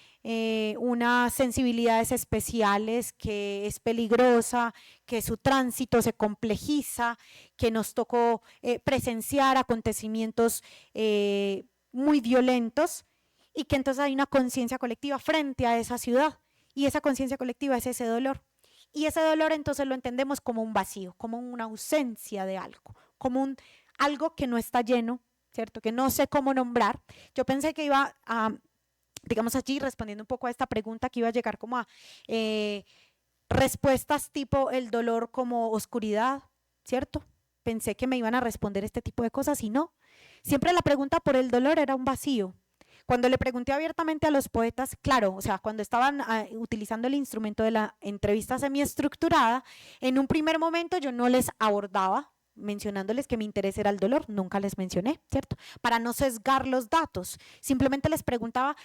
unas sensibilidades especiales, que es peligrosa, que su tránsito se complejiza, que nos tocó presenciar acontecimientos muy violentos, y que entonces hay una conciencia colectiva frente a esa ciudad, y esa conciencia colectiva es ese dolor. Y ese dolor entonces lo entendemos como un vacío, como una ausencia de algo, como algo que no está lleno, ¿cierto? Que no sé cómo nombrar. Yo pensé que iba a, digamos allí, respondiendo un poco a esta pregunta, que iba a llegar como a respuestas tipo el dolor como oscuridad, ¿cierto? Pensé que me iban a responder este tipo de cosas y no. Siempre la pregunta por el dolor era un vacío. Cuando le pregunté abiertamente a los poetas, claro, o sea, cuando estaban utilizando el instrumento de la entrevista semiestructurada, en un primer momento yo no les abordaba mencionándoles que mi interés era el dolor, nunca les mencioné, ¿cierto? Para no sesgar los datos, simplemente les preguntaba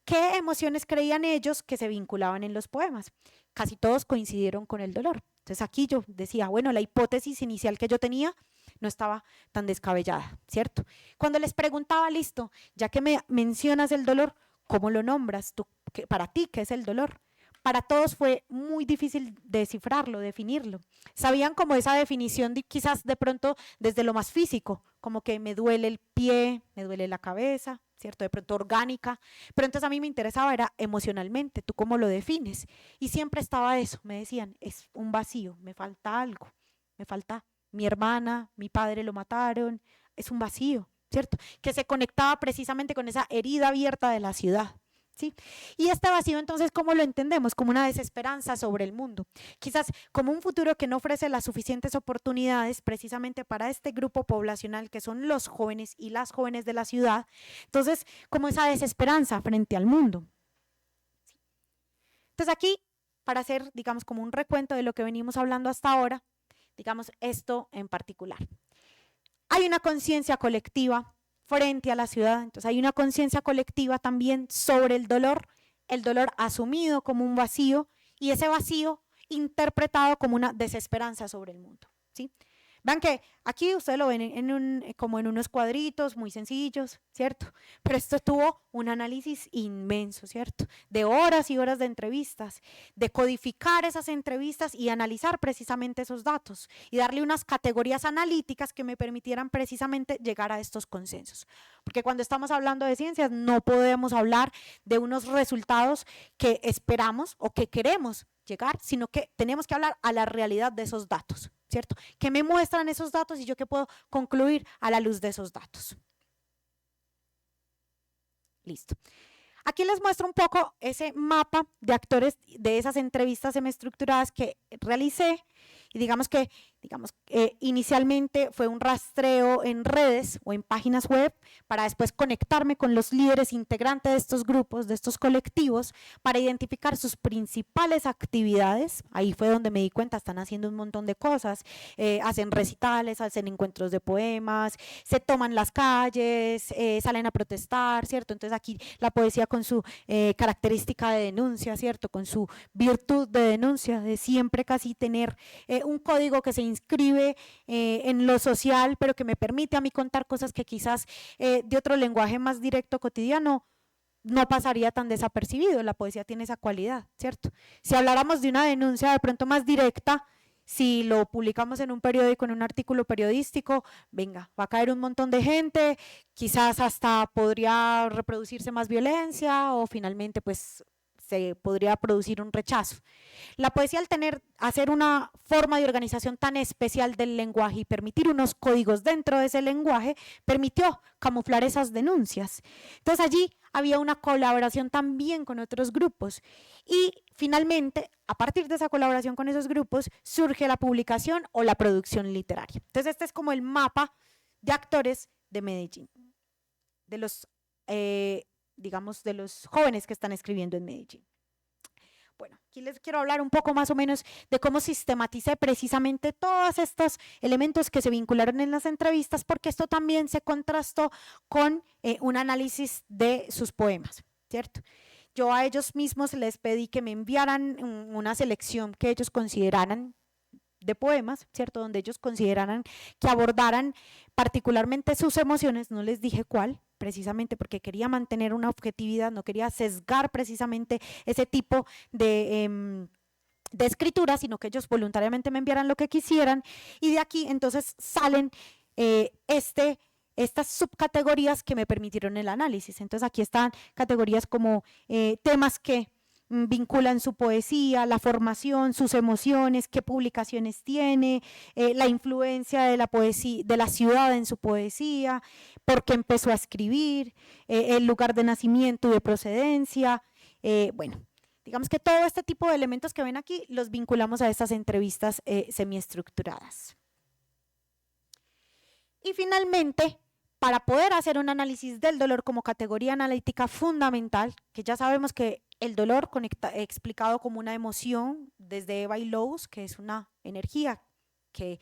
qué emociones creían ellos que se vinculaban en los poemas. Casi todos coincidieron con el dolor. Entonces aquí yo decía, bueno, la hipótesis inicial que yo tenía no estaba tan descabellada, ¿cierto? Cuando les preguntaba, listo, ya que me mencionas el dolor, ¿cómo lo nombras tú? Para ti, ¿qué es el dolor? Para todos fue muy difícil descifrarlo, definirlo. Sabían como esa definición quizás de pronto desde lo más físico, como que me duele el pie, me duele la cabeza, ¿cierto? De pronto orgánica, pero entonces a mí me interesaba era emocionalmente, ¿tú cómo lo defines? Y siempre estaba eso, me decían, es un vacío, me falta algo, me falta mi hermana, mi padre lo mataron, es un vacío, ¿cierto? Que se conectaba precisamente con esa herida abierta de la ciudad, ¿sí? Y este vacío entonces, ¿cómo lo entendemos? Como una desesperanza sobre el mundo, quizás como un futuro que no ofrece las suficientes oportunidades precisamente para este grupo poblacional que son los jóvenes y las jóvenes de la ciudad, entonces como esa desesperanza frente al mundo. Entonces aquí, para hacer digamos como un recuento de lo que venimos hablando hasta ahora, digamos esto en particular. Hay una conciencia colectiva frente a la ciudad, entonces hay una conciencia colectiva también sobre el dolor asumido como un vacío y ese vacío interpretado como una desesperanza sobre el mundo, ¿sí? Vean que aquí ustedes lo ven como en unos cuadritos muy sencillos, ¿cierto? Pero esto tuvo un análisis inmenso, ¿cierto? De horas y horas de entrevistas, de codificar esas entrevistas y analizar precisamente esos datos y darle unas categorías analíticas que me permitieran precisamente llegar a estos consensos. Porque cuando estamos hablando de ciencias no podemos hablar de unos resultados que esperamos o que queremos llegar, sino que tenemos que hablar a la realidad de esos datos, ¿cierto? ¿Qué me muestran esos datos y yo qué puedo concluir a la luz de esos datos? Listo. Aquí les muestro un poco ese mapa de actores de esas entrevistas semiestructuradas que realicé y digamos que inicialmente fue un rastreo en redes o en páginas web para después conectarme con los líderes integrantes de estos grupos, de estos colectivos, para identificar sus principales actividades. Ahí fue donde me di cuenta, están haciendo un montón de cosas, hacen recitales, hacen encuentros de poemas, se toman las calles, salen a protestar, ¿cierto? Entonces aquí la poesía con su característica de denuncia, ¿cierto? Con su virtud de denuncia, de siempre casi tener un código que se inscribe en lo social, pero que me permite a mí contar cosas que quizás de otro lenguaje más directo, cotidiano, no pasaría tan desapercibido. La poesía tiene esa cualidad, ¿cierto? Si habláramos de una denuncia de pronto más directa, si lo publicamos en un periódico, en un artículo periodístico, venga, va a caer un montón de gente, quizás hasta podría reproducirse más violencia o finalmente pues se podría producir un rechazo. La poesía, al hacer una forma de organización tan especial del lenguaje y permitir unos códigos dentro de ese lenguaje, permitió camuflar esas denuncias. Entonces allí había una colaboración también con otros grupos y finalmente, a partir de esa colaboración con esos grupos, surge la publicación o la producción literaria. Entonces este es como el mapa de actores de Medellín, de los digamos, de los jóvenes que están escribiendo en Medellín. Bueno, aquí les quiero hablar un poco más o menos de cómo sistematicé precisamente todos estos elementos que se vincularon en las entrevistas, porque esto también se contrastó con un análisis de sus poemas, ¿cierto? Yo a ellos mismos les pedí que me enviaran una selección que ellos consideraran de poemas, ¿cierto? Donde ellos consideraran que abordaran particularmente sus emociones, no les dije cuál, precisamente porque quería mantener una objetividad, no quería sesgar precisamente ese tipo de escritura, sino que ellos voluntariamente me enviaran lo que quisieran, y de aquí entonces salen estas subcategorías que me permitieron el análisis. Entonces aquí están categorías como temas que vinculan su poesía, la formación, sus emociones, qué publicaciones tiene, la influencia de la poesía, de la ciudad en su poesía, por qué empezó a escribir, el lugar de nacimiento y de procedencia. Bueno, digamos que todo este tipo de elementos que ven aquí los vinculamos a estas entrevistas semiestructuradas. Y finalmente, para poder hacer un análisis del dolor como categoría analítica fundamental, que ya sabemos que el dolor explicado como una emoción desde Eva y Lowe's, que es una energía que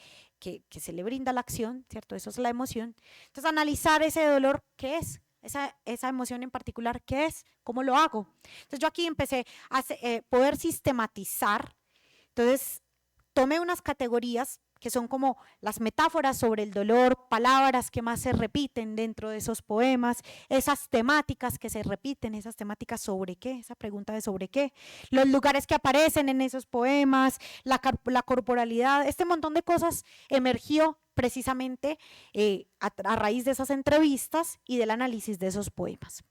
se le brinda a la acción, ¿cierto? Eso es la emoción. Entonces, analizar ese dolor, ¿qué es? Esa emoción en particular, ¿qué es? ¿Cómo lo hago? Entonces, yo aquí empecé a poder sistematizar. Entonces, tomé unas categorías que son como las metáforas sobre el dolor, palabras que más se repiten dentro de esos poemas, esas temáticas que se repiten, esas temáticas sobre qué, esa pregunta de sobre qué, los lugares que aparecen en esos poemas, la corporalidad, este montón de cosas emergió precisamente a raíz de esas entrevistas y del análisis de esos poemas.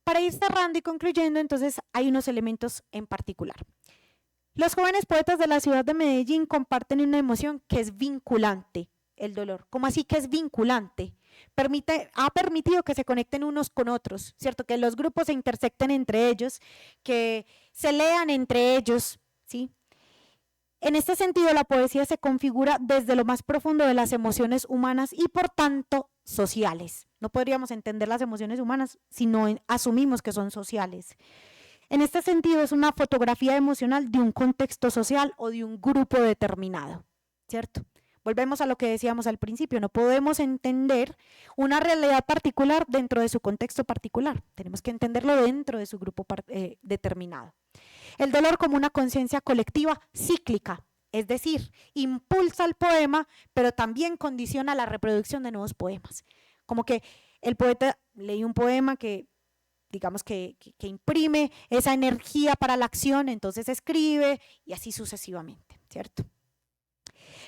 Para ir cerrando y concluyendo, entonces hay unos elementos en particular. Los jóvenes poetas de la ciudad de Medellín comparten una emoción que es vinculante, el dolor. ¿Cómo así que es vinculante? Ha permitido que se conecten unos con otros, ¿cierto? Que los grupos se intersecten entre ellos, que se lean entre ellos, ¿sí? En este sentido, la poesía se configura desde lo más profundo de las emociones humanas y, por tanto, sociales. No podríamos entender las emociones humanas si no asumimos que son sociales. En este sentido, es una fotografía emocional de un contexto social o de un grupo determinado, ¿cierto? Volvemos a lo que decíamos al principio, no podemos entender una realidad particular dentro de su contexto particular, tenemos que entenderlo dentro de su grupo determinado. El dolor como una conciencia colectiva cíclica, es decir, impulsa el poema, pero también condiciona la reproducción de nuevos poemas. Como que el poeta leí un poema que digamos que imprime esa energía para la acción, entonces escribe y así sucesivamente, ¿cierto?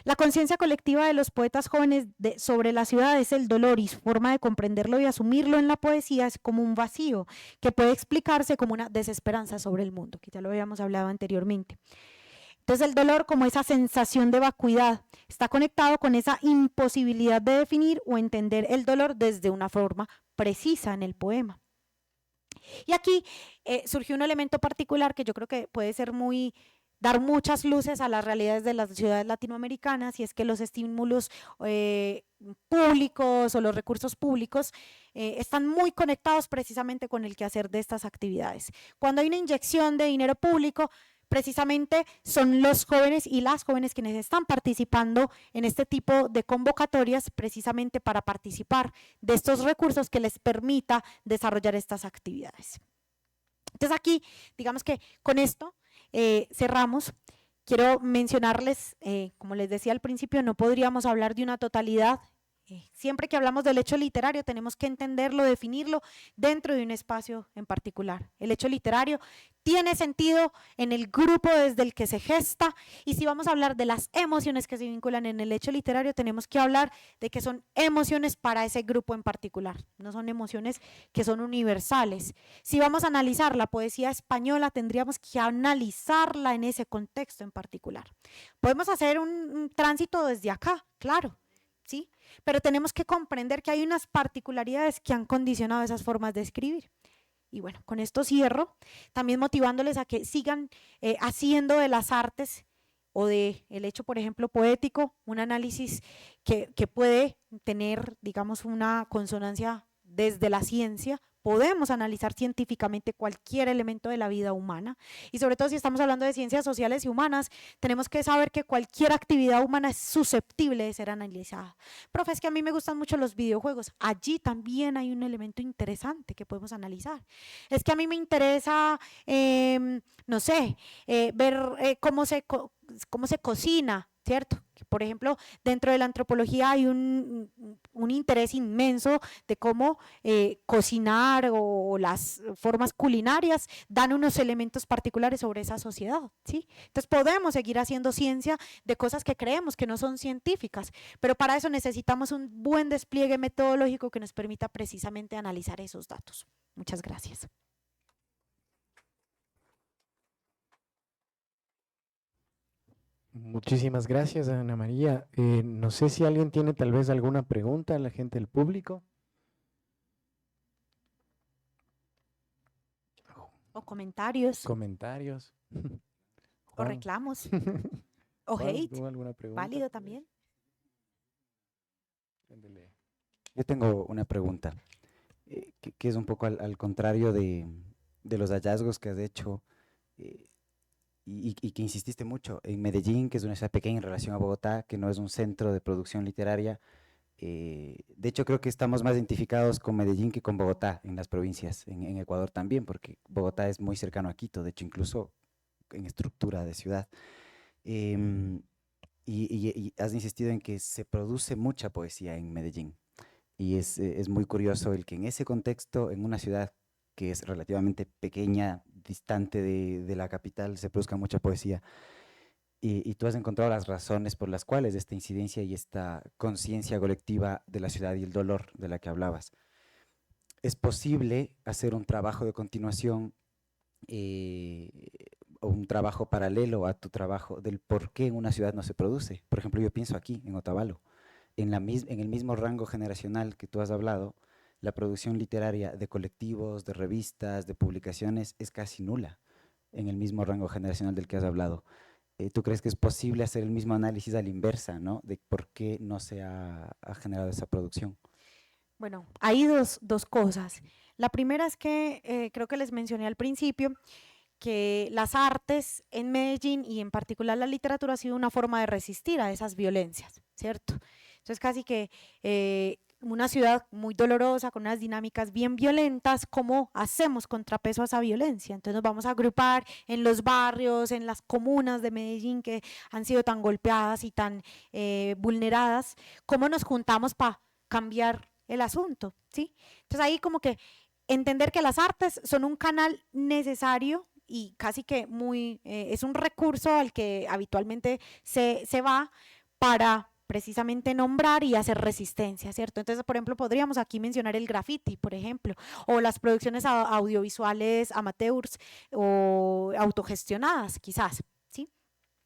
La conciencia colectiva de los poetas jóvenes sobre la ciudad es el dolor, y su forma de comprenderlo y asumirlo en la poesía es como un vacío que puede explicarse como una desesperanza sobre el mundo, que ya lo habíamos hablado anteriormente. Entonces el dolor, como esa sensación de vacuidad, está conectado con esa imposibilidad de definir o entender el dolor desde una forma precisa en el poema. Y aquí surgió un elemento particular que yo creo que puede ser dar muchas luces a las realidades de las ciudades latinoamericanas, y es que los estímulos públicos o los recursos públicos están muy conectados precisamente con el quehacer de estas actividades. Cuando hay una inyección de dinero público, precisamente son los jóvenes y las jóvenes quienes están participando en este tipo de convocatorias precisamente para participar de estos recursos que les permita desarrollar estas actividades. Entonces aquí, digamos que con esto cerramos. Quiero mencionarles, como les decía al principio, no podríamos hablar de una totalidad. Siempre que hablamos del hecho literario tenemos que entenderlo, definirlo dentro de un espacio en particular. El hecho literario tiene sentido en el grupo desde el que se gesta, y si vamos a hablar de las emociones que se vinculan en el hecho literario, tenemos que hablar de que son emociones para ese grupo en particular, no son emociones que son universales. Si vamos a analizar la poesía española, tendríamos que analizarla en ese contexto en particular. Podemos hacer un tránsito desde acá, claro, ¿sí? Pero tenemos que comprender que hay unas particularidades que han condicionado esas formas de escribir. Y bueno, con esto cierro, también motivándoles a que sigan haciendo de las artes o del hecho, por ejemplo, poético, un análisis que puede tener, digamos, una consonancia desde la ciencia, podemos analizar científicamente cualquier elemento de la vida humana y sobre todo si estamos hablando de ciencias sociales y humanas, tenemos que saber que cualquier actividad humana es susceptible de ser analizada. Profe, es que a mí me gustan mucho los videojuegos, allí también hay un elemento interesante que podemos analizar. Es que a mí me interesa, no sé, ver cómo se cocina, ¿cierto? Que, por ejemplo, dentro de la antropología hay un interés inmenso de cómo cocinar o las formas culinarias dan unos elementos particulares sobre esa sociedad, ¿sí? Entonces podemos seguir haciendo ciencia de cosas que creemos que no son científicas, pero para eso necesitamos un buen despliegue metodológico que nos permita precisamente analizar esos datos. Muchas gracias. Muchísimas gracias, Ana María. No sé si alguien tiene tal vez alguna pregunta a la gente del público. O comentarios. Comentarios. O Juan. reclamos. O Juan, hate. ¿tú alguna pregunta? Válido también. Ándele. Yo tengo una pregunta, que es un poco al contrario de los hallazgos que has hecho eh, y que insististe mucho en Medellín, que es una ciudad pequeña en relación a Bogotá, que no es un centro de producción literaria. De hecho, creo que estamos más identificados con Medellín que con Bogotá en las provincias, en Ecuador también, porque Bogotá es muy cercano a Quito, de hecho, incluso en estructura de ciudad. Em, y has insistido en que se produce mucha poesía en Medellín. Y es muy curioso el que en ese contexto, en una ciudad que es relativamente pequeña, distante de la capital, se produzca mucha poesía. Y tú has encontrado las razones por las cuales esta incidencia y esta conciencia colectiva de la ciudad y el dolor de la que hablabas. ¿Es posible hacer un trabajo de continuación eh, o un trabajo paralelo a tu trabajo del por qué en una ciudad no se produce? Por ejemplo, yo pienso aquí, en Otavalo, en el mismo rango generacional que tú has hablado, la producción literaria de colectivos, de revistas, de publicaciones es casi nula en el mismo rango generacional del que has hablado. ¿Tú crees que es posible hacer el mismo análisis a la inversa, ¿no? De por qué no se ha generado esa producción? Bueno, hay dos cosas. La primera es que creo que les mencioné al principio que las artes en Medellín y en particular la literatura ha sido una forma de resistir a esas violencias, ¿cierto? Entonces casi que una ciudad muy dolorosa, con unas dinámicas bien violentas, ¿cómo hacemos contrapeso a esa violencia? Entonces nos vamos a agrupar en los barrios, en las comunas de Medellín que han sido tan golpeadas y tan vulneradas, ¿cómo nos juntamos para cambiar el asunto? ¿Sí? Entonces ahí como que entender que las artes son un canal necesario y casi que es un recurso al que habitualmente se va para precisamente nombrar y hacer resistencia, ¿cierto? Entonces, por ejemplo, podríamos aquí mencionar el graffiti, por ejemplo, o las producciones audiovisuales amateurs o autogestionadas, quizás, ¿sí?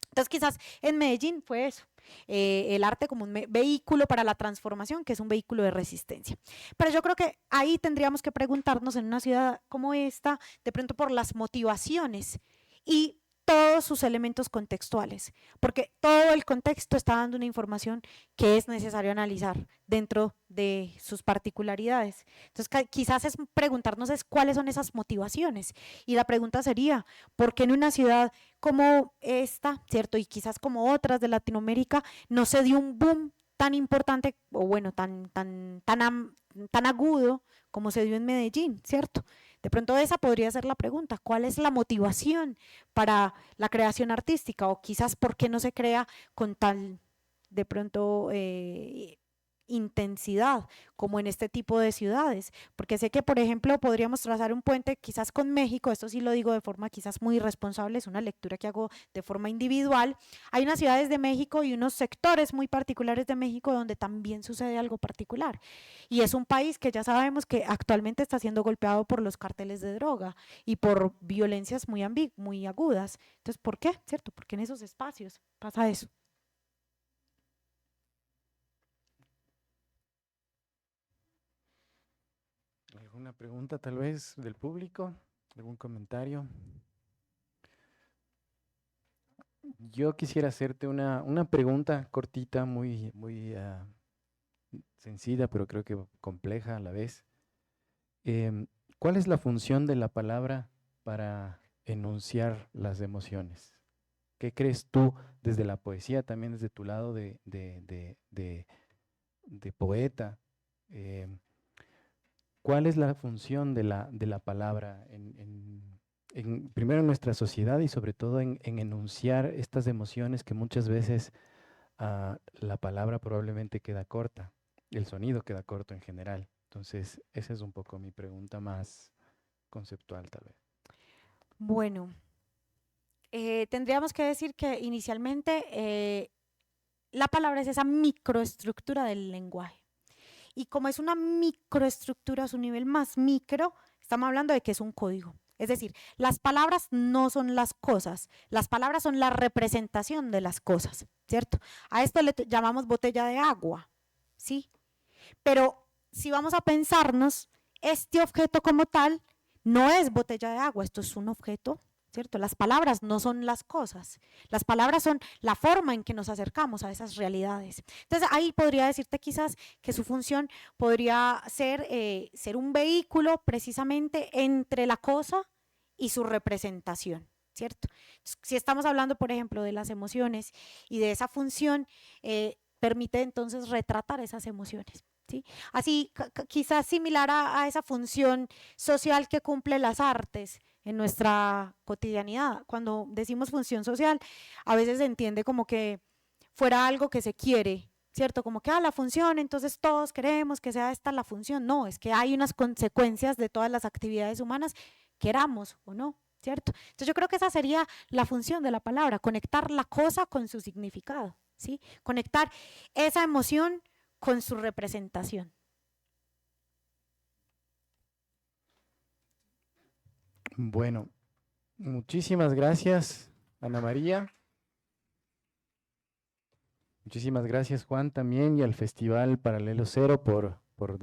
Entonces, quizás en Medellín fue eso, el arte como un vehículo para la transformación, que es un vehículo de resistencia. Pero yo creo que ahí tendríamos que preguntarnos en una ciudad como esta, de pronto por las motivaciones y todos sus elementos contextuales, porque todo el contexto está dando una información que es necesario analizar dentro de sus particularidades. Entonces, quizás es preguntarnos cuáles son esas motivaciones. Y la pregunta sería, ¿por qué en una ciudad como esta, ¿cierto? Y quizás como otras de Latinoamérica, no se dio un boom tan importante, o bueno, tan agudo como se dio en Medellín, ¿cierto? De pronto esa podría ser la pregunta, ¿cuál es la motivación para la creación artística? O quizás por qué no se crea con tal, de pronto, intensidad como en este tipo de ciudades, porque sé que por ejemplo podríamos trazar un puente quizás con México, esto sí lo digo de forma quizás muy irresponsable, es una lectura que hago de forma individual. Hay unas ciudades de México y unos sectores muy particulares de México donde también sucede algo particular, y es un país que ya sabemos que actualmente está siendo golpeado por los carteles de droga y por violencias muy agudas. Entonces, ¿por qué? ¿Cierto? Porque en esos espacios pasa eso. ¿Alguna pregunta tal vez del público? ¿Algún comentario? Yo quisiera hacerte una pregunta cortita, muy sencilla, pero creo que compleja a la vez. ¿Cuál es la función de la palabra para enunciar las emociones? ¿Qué crees tú desde la poesía, también desde tu lado de poeta? ¿Cuál es la función de la palabra primero en nuestra sociedad y sobre todo en enunciar estas emociones que muchas veces la palabra probablemente queda corta, el sonido queda corto en general? Entonces, esa es un poco mi pregunta más conceptual, tal vez. Bueno, tendríamos que decir que inicialmente la palabra es esa microestructura del lenguaje. Y como es una microestructura a su nivel más micro, estamos hablando de que es un código. Es decir, las palabras no son las cosas, las palabras son la representación de las cosas, ¿cierto? A esto le llamamos botella de agua, ¿sí? Pero si vamos a pensarnos, este objeto como tal no es botella de agua, esto es un objeto, ¿cierto? Las palabras no son las cosas, las palabras son la forma en que nos acercamos a esas realidades. Entonces ahí podría decirte quizás que su función podría ser ser un vehículo precisamente entre la cosa y su representación, ¿cierto? Si estamos hablando, por ejemplo, de las emociones y de esa función, permite entonces retratar esas emociones. ¿Sí? Así, quizás similar a esa función social que cumple las artes en nuestra cotidianidad. Cuando decimos función social, a veces se entiende como que fuera algo que se quiere, ¿cierto? Como que la función, entonces todos queremos que sea esta la función. No, es que hay unas consecuencias de todas las actividades humanas, queramos o no, ¿cierto? Entonces yo creo que esa sería la función de la palabra, conectar la cosa con su significado, ¿sí? Conectar esa emoción con su representación. Bueno, muchísimas gracias, Ana María. Muchísimas gracias, Juan, también, y al Festival Paralelo Cero por dar